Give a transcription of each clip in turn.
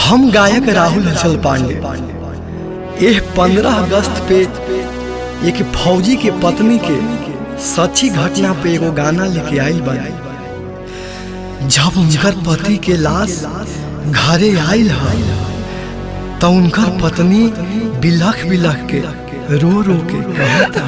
हम गायक राहुल हंसल पांडे यह 15 अगस्त पे एक फौजी के पत्नी के सच्ची घटना पे एगो गाना लेके आइल बानी। जब उनकर पति के लाश घरे आइल है तो उनकर पत्नी बिलख बिलख के रो रो के कहता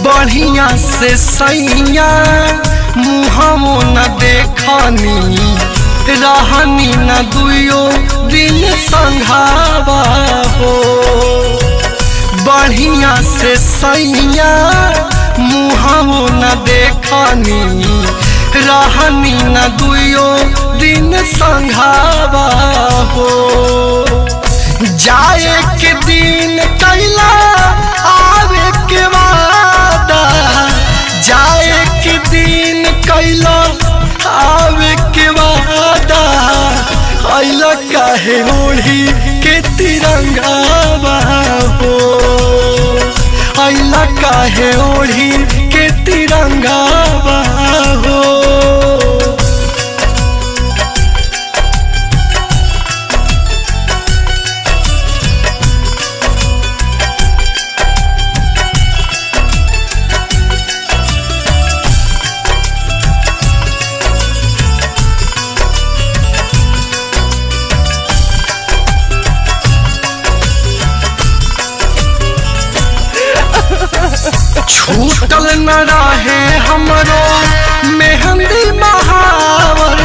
बढ़िया से सैया मुहमो न देखनी रहनी न दुयो दिन संघावा हो। बढ़िया से सैया मुहमो न देखनी रहनी न दुयो दिन संघावा हो। जाए के दिन कैला आवे के जाए के दिन कैला आवे के वादा अइला काहे ओढ़ी के तिरंगा हो। अइला काहे ओढ़ी के तिरंगा हो। छूटल न रहे हमरो मेहंदी महावर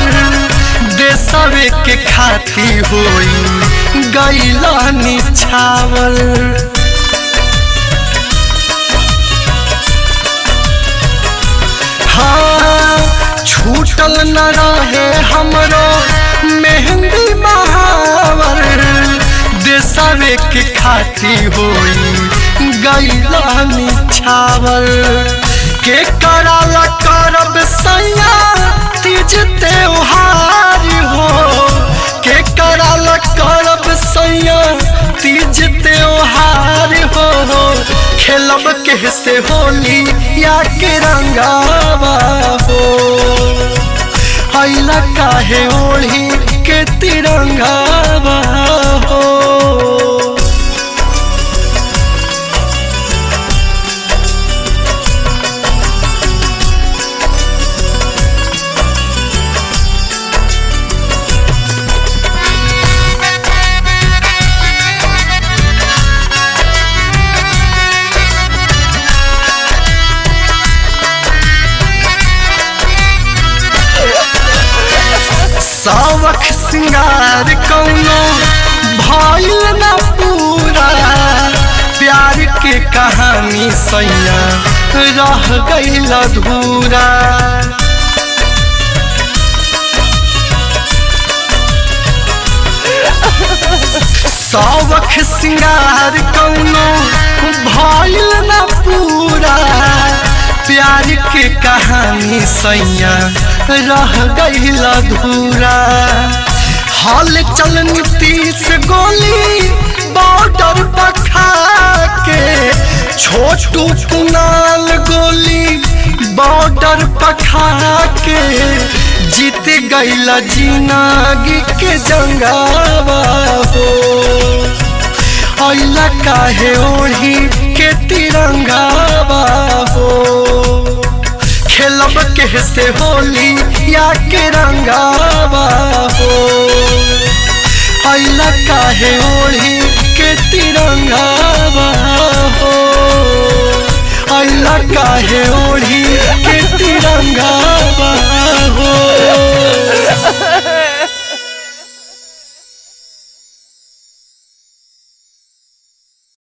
देशवे के खाती होई गईला निछावर। हाँ छूटल न रहे हमरो मेहंदी महावर देशवे के खाती होई गईला निछावर। के कराला करब सैया तीज त्योहार हो। के कराला करब सैया तीज त्योहार हो। खेलब के से होली या के रंगावा हो। अइला काहे ओढ़ी के तिरंगावा हो। सावख सिंगार कौनो भइल न पूरा प्यार के कहानी सैया रह गइल अधूरा। सावख सिंगार कौनो भइल न पूरा प्यार के कहानी सैया रह गइल अधूरा। हाल चल नीतीश गोली बॉर्डर पखा के छोटू कुनाल गोली बॉर्डर पखा के जीत गइल जिंदगी के जंगावा हो। अइला काहे ओढ़ी के तिरंगावा हो। खेलब के से होली या के रंगावा हो। अइला काहे ओढ़ी के तिरंगावा हो। अइला काहे ओढ़ी के तिरंगावा हो।